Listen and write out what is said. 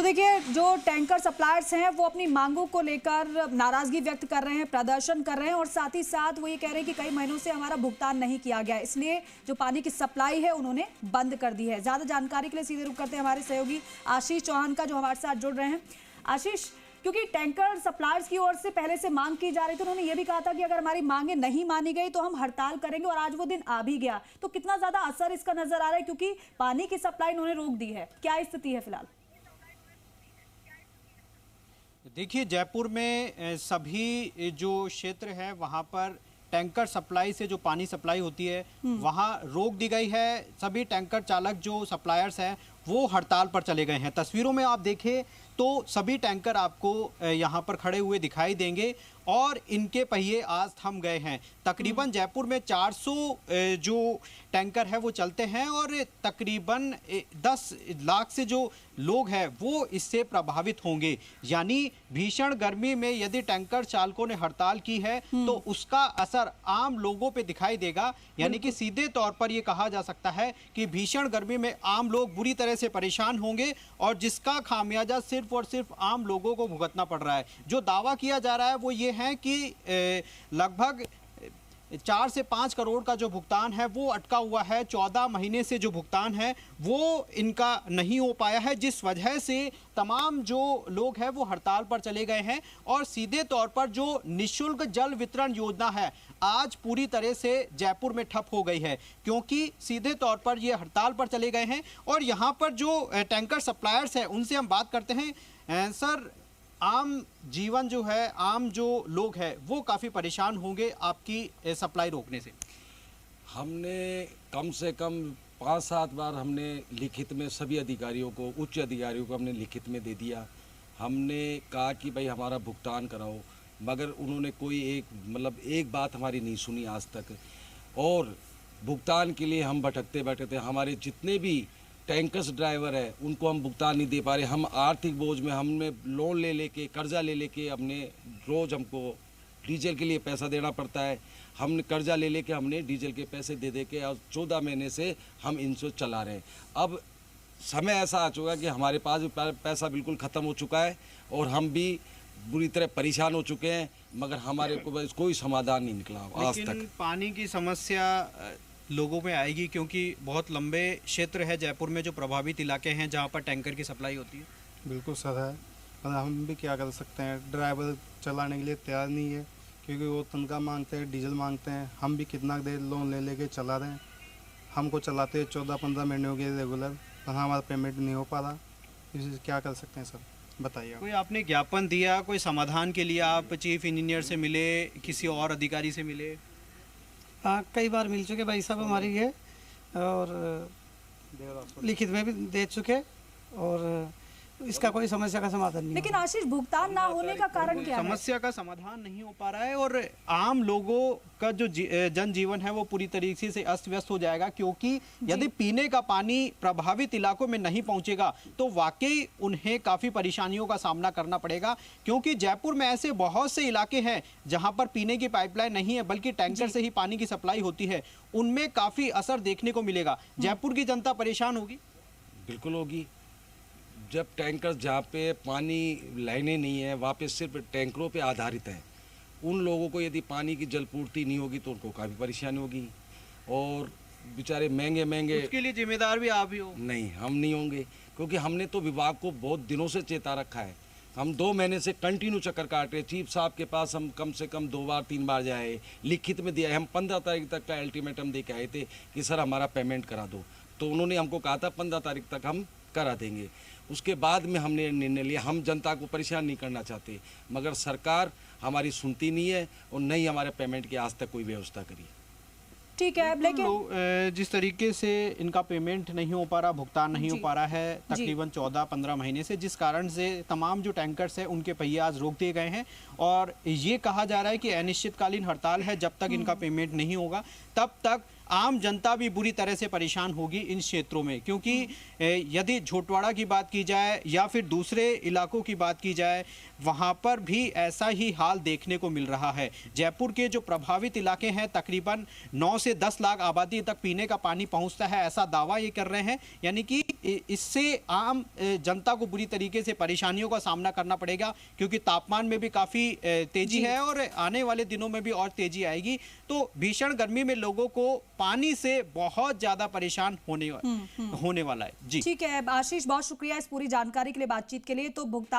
तो देखिए, जो टैंकर सप्लायर्स हैं वो अपनी मांगों को लेकर नाराजगी व्यक्त कर रहे हैं, प्रदर्शन कर रहे हैं और साथ ही साथ वो ये कह रहे हैं कि कई महीनों से हमारा भुगतान नहीं किया गया, इसलिए जो पानी की सप्लाई है उन्होंने बंद कर दी है। ज्यादा जानकारी के लिए सीधे रुख करते हैं हमारे सहयोगी आशीष चौहान का, जो हमारे साथ जुड़ रहे हैं। आशीष, क्योंकि टैंकर सप्लायर्स की ओर से पहले से मांग की जा रही थी, उन्होंने ये भी कहा था कि अगर हमारी मांगे नहीं मानी गई तो हम हड़ताल करेंगे, और आज वो दिन आ भी गया। तो कितना ज्यादा असर इसका नजर आ रहा है, क्योंकि पानी की सप्लाई उन्होंने रोक दी है, क्या स्थिति है फिलहाल? देखिए, जयपुर में सभी जो क्षेत्र है वहां पर टैंकर सप्लाई से जो पानी सप्लाई होती है वहां रोक दी गई है। सभी टैंकर चालक जो सप्लायर्स हैं वो हड़ताल पर चले गए हैं। तस्वीरों में आप देखें तो सभी टैंकर आपको यहाँ पर खड़े हुए दिखाई देंगे और इनके पहिए आज थम गए हैं। तकरीबन जयपुर में 400 जो टैंकर है वो चलते हैं और तकरीबन 10 लाख से जो लोग हैं वो इससे प्रभावित होंगे। यानी भीषण गर्मी में यदि टैंकर चालकों ने हड़ताल की है तो उसका असर आम लोगों पे दिखाई देगा। यानी कि सीधे तौर पर ये कहा जा सकता है कि भीषण गर्मी में आम लोग बुरी तरह से परेशान होंगे और जिसका खामियाजा सिर्फ और सिर्फ आम लोगों को भुगतना पड़ रहा है। जो दावा किया जा रहा है वो ये है कि लगभग 4 से 5 करोड़ का जो भुगतान है वो अटका हुआ है। 14 महीने से जो भुगतान है वो इनका नहीं हो पाया है, जिस वजह से तमाम जो लोग हैं वो हड़ताल पर चले गए हैं। और सीधे तौर पर जो निःशुल्क जल वितरण योजना है आज पूरी तरह से जयपुर में ठप हो गई है, क्योंकि सीधे तौर पर ये हड़ताल पर चले गए हैं। और यहाँ पर जो टैंकर सप्लायर्स हैं उनसे हम बात करते हैं। सर, आम जीवन जो है, आम जो लोग हैं वो काफ़ी परेशान होंगे आपकी सप्लाई रोकने से। हमने कम से कम 5-7 बार हमने लिखित में सभी अधिकारियों को, उच्च अधिकारियों को हमने लिखित में दे दिया। हमने कहा कि भाई हमारा भुगतान कराओ, मगर उन्होंने कोई एक बात हमारी नहीं सुनी आज तक। और भुगतान के लिए हम भटकते बैठे थे। हमारे जितने भी टैंकर्स ड्राइवर है उनको हम भुगतान नहीं दे पा रहे। हम आर्थिक बोझ में हमने लोन ले लेके, कर्जा ले लेके, हमने रोज़ हमको डीजल के लिए पैसा देना पड़ता है। हमने कर्जा ले लेके हमने डीजल के पैसे दे दे के और 14 महीने से हम इनको चला रहे हैं। अब समय ऐसा आ चुका कि हमारे पास भी पैसा बिल्कुल ख़त्म हो चुका है और हम भी बुरी तरह परेशान हो चुके हैं, मगर हमारे को कोई समाधान नहीं निकला आज तक। पानी की समस्या लोगों में आएगी, क्योंकि बहुत लंबे क्षेत्र है जयपुर में जो प्रभावित इलाके हैं जहां पर टैंकर की सप्लाई होती है। बिल्कुल सर है, पर हम भी क्या कर सकते हैं। ड्राइवर चलाने के लिए तैयार नहीं है, क्योंकि वो तनख्वाह मांगते हैं, डीजल मांगते हैं। हम भी कितना देर लोन ले लेके चला रहे हैं। हमको चलाते 14-15 महीने हो गए रेगुलर, पर हमारा पेमेंट नहीं हो पा रहा। इससे क्या कर सकते हैं सर, बताइए। कोई आपने ज्ञापन दिया, कोई समाधान के लिए आप चीफ इंजीनियर से मिले, किसी और अधिकारी से मिले? हाँ, कई बार मिल चुके भाई साहब हमारी है, और लिखित में भी दे चुके, और इसका कोई समस्या का समाधान नहीं। लेकिन आशीष, भुगतान ना होने का कारण क्या है? समस्या का समाधान नहीं हो पा रहा है और आम लोगों का जो जनजीवन है वो पूरी तरीके से अस्त व्यस्त हो जाएगा, क्योंकि यदि पीने का पानी प्रभावित इलाकों में नहीं पहुंचेगा तो वाकई उन्हें काफ़ी परेशानियों का सामना करना पड़ेगा। क्योंकि जयपुर में ऐसे बहुत से इलाके हैं जहां पर पीने की पाइपलाइन नहीं है बल्कि टैंकर से ही पानी की सप्लाई होती है, उनमें काफ़ी असर देखने को मिलेगा। जयपुर की जनता परेशान होगी। बिल्कुल होगी। जब टैंकर जहाँ पे पानी लाइनें नहीं है वहाँ पे सिर्फ टैंकरों पे आधारित है, उन लोगों को यदि पानी की जलपूर्ति नहीं होगी तो उनको काफ़ी परेशानी होगी। और बेचारे महंगे उसके लिए जिम्मेदार भी आप ही हो। नहीं, हम नहीं होंगे, क्योंकि हमने तो विभाग को बहुत दिनों से चेता रखा है। हम 2 महीने से कंटिन्यू चक्कर काट रहे। चीफ साहब के पास हम कम से कम 2 बार 3 बार जाए, लिखित में दिया है। हम 15 तारीख तक का अल्टीमेटम दे के आए थे कि सर हमारा पेमेंट करा दो, तो उन्होंने हमको कहा था 15 तारीख तक हम करा देंगे। उसके बाद में हमने निर्णय लिया, हम जनता को परेशान नहीं करना चाहते, मगर सरकार हमारी सुनती नहीं है और नहीं हमारे पेमेंट की आज तक कोई व्यवस्था करी। ठीक है, लेकिन जिस तरीके से इनका पेमेंट नहीं हो पा रहा, भुगतान नहीं हो पा रहा है तकरीबन 14-15 महीने से, जिस कारण से तमाम जो टैंकर्स हैं उनके पहिए आज रोक दिए गए हैं और ये कहा जा रहा है कि अनिश्चितकालीन हड़ताल है। जब तक इनका पेमेंट नहीं होगा तब तक आम जनता भी बुरी तरह से परेशान होगी इन क्षेत्रों में, क्योंकि यदि झोटवाड़ा की बात की जाए या फिर दूसरे इलाकों की बात की जाए, वहां पर भी ऐसा ही हाल देखने को मिल रहा है। जयपुर के जो प्रभावित इलाके हैं, तकरीबन 9 से 10 लाख आबादी तक पीने का पानी पहुंचता है, ऐसा दावा ये कर रहे हैं। यानी कि इससे आम जनता को बुरी तरीके से परेशानियों का सामना करना पड़ेगा, क्योंकि तापमान में भी काफी तेजी है और आने वाले दिनों में भी और तेजी आएगी। तो भीषण गर्मी में लोगों को पानी से बहुत ज्यादा परेशान होने वाला है। जी ठीक है आशीष, बहुत शुक्रिया इस पूरी जानकारी के लिए, बातचीत के लिए। तो भुगतान